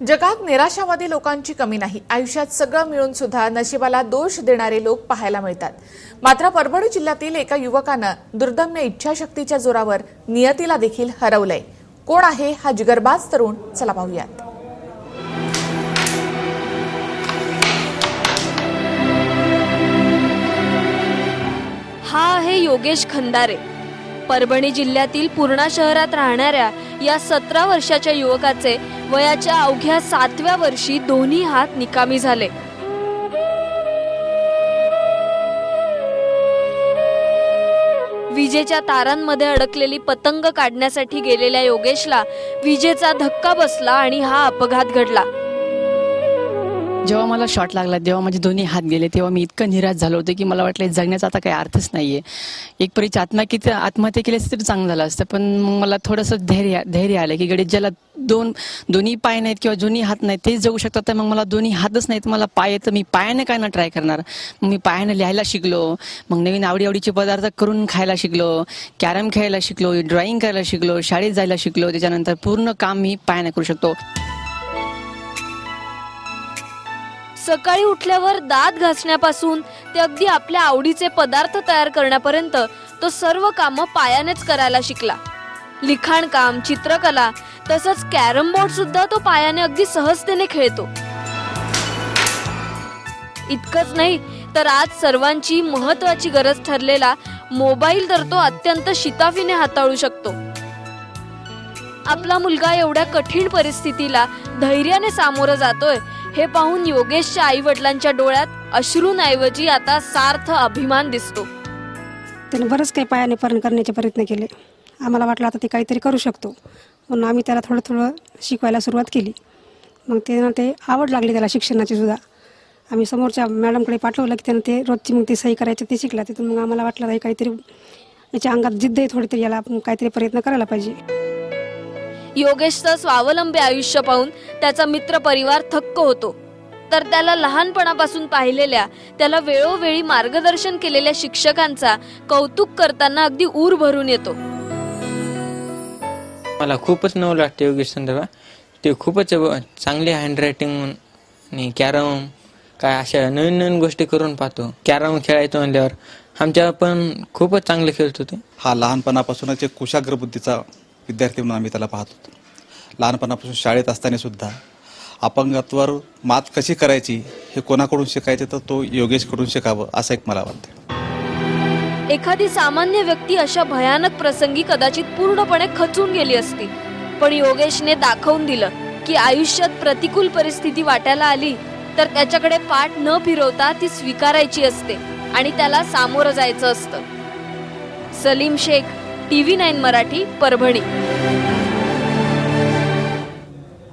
जगात निराशावादी लोकांची कमी नाही। आयुष्यात सगळं मिळून सुद्धा नशिबाला दोष देणारे लोक पाहायला मिळतात। मात्र परभणी जिल्ह्यातील एका युवकानं दुर्दम्य इच्छाशक्तीच्या जोरावर नियतीला देखील हरवलंय। कोण आहे हा जिगरबाज तरुण, चला पाहूयात। हा आहे योगेश खंदारे। परभणी जिल्ह्यातील पूर्णा शहरात राहणाऱ्या या 17 वर्षाच्या युवकाचे वयाच्या अवघ्या 7व्या वर्षी दोन्ही हात निकामी झाले। विजेच्या तारांमध्ये अडकलेली पतंग काढण्यासाठी गेलेल्या योगेशला विजेचा धक्का बसला आणि हा अपघात घडला। जेव्हा मला शॉट लागला, जेव्हा माझे दोन्ही हात गेले, तेव्हा मी इतकं निराश झालो होतो की मला वाटलं जगण्याचा आता काही अर्थच नाहीये। एक परीची आत्महत्या केली असती तरी चांगलं झालं असतं, पण मग मला थोडंसं धैर्य आलं की गडीत ज्याला दोन्ही पाय नाहीत किंवा दोन्ही हात नाहीत तेच जगू शकतात, तर मग मला दोन्ही हातच नाहीत, मला पाय येतं, मी पायाने काय ना ट्राय करणार। मग मी पायाने लिहायला शिकलो, मग नवीन आवडीचे पदार्थ करून खायला शिकलो, कॅरम खेळायला शिकलो, ड्रॉइंग करायला शिकलो, शाळेत जायला शिकलो। त्याच्यानंतर पूर्ण काम मी पायाने करू शकतो। सकाळी उठल्यावर दात घासण्यापासून ते अगदी आपल्या आवडीचे पदार्थ तयार करण्यापर्यंत तो सर्व कामं पायानेच करायला शिकला। लिखाण काम, चित्रकला तसंच कॅरम बोर्ड सुद्धा तो पायाने अगदी सहजतेने खेळतो। इतकंच नाही तर आज सर्वांची महत्त्वाची गरज ठरलेला मोबाईल तर तो अत्यंत शिताफीने हाताळू शकतो। आपला मुलगा एवढ्या कठीण परिस्थितीला धैर्याने सामोरं जातोय हे पाहून योगेशच्या आई वडिलांच्या डोळ्यात अश्रूंऐवजी आता सार्थ अभिमान दिसतो। त्याने बरंच काही पायाने परण करण्याचे प्रयत्न केले। आम्हाला वाटलं आता ते काहीतरी करू शकतो, म्हणून आम्ही त्याला थोडं थोडं शिकवायला सुरुवात केली। मग ते आवड लागली त्याला शिक्षणाची सुद्धा। आम्ही समोरच्या मॅडमकडे पाठवलं की त्यानं ते रोजची मग ते सही करायचं ते शिकला। तिथून मग आम्हाला वाटलं हे काहीतरी याच्या अंगात जिद्द आहे थोडी, तरी याला आपण काहीतरी प्रयत्न करायला पाहिजे। योगेशचं स्वावलंबी आयुष्य पाहून त्याचा मित्र परिवार थक्क होतो, तर त्याला लहानपणापासून पाहिलेल्या, त्याला वेळोवेळी मार्गदर्शन केलेल्या शिक्षकांचा कौतुक करताना अगदी ऊर भरून येतो। मला खूपच नवल वाटते योगेश संदर्भात। ते खूपच चांगली हँडरायटिंग आणि कॅरम काय अशा नवीन नवीन गोष्टी करून पाहतो। कॅरम खेळायचो म्हणल्यावर आमच्या पण खूपच चांगले खेळत होते। हा लहानपणापासूनच एक कुशाग्र बुद्धीचा विद्यार्थी म्हणून आम्ही त्याला पाहतो। लहानपणापासून शाळेत असताना सुद्धा अपंगत्वावर मात कशी करायची हे कोणाकडून शिकायचे तर तो योगेशकडून शिकावं असं एक मला वाटतं। एखादी सामान्य व्यक्ती अशा भयानक प्रसंगी कदाचित पूर्णपणे खचून गेली असती, पण योगेशने दाखवून दिलं की आयुष्यात प्रतिकूल परिस्थिती वाटायला आली तर त्याच्याकडे पाठ न फिरवता ती स्वीकारायची असते आणि त्याला सामोरं जायचं असतं। सलीम शेख, TV9 मराठी, परभणी।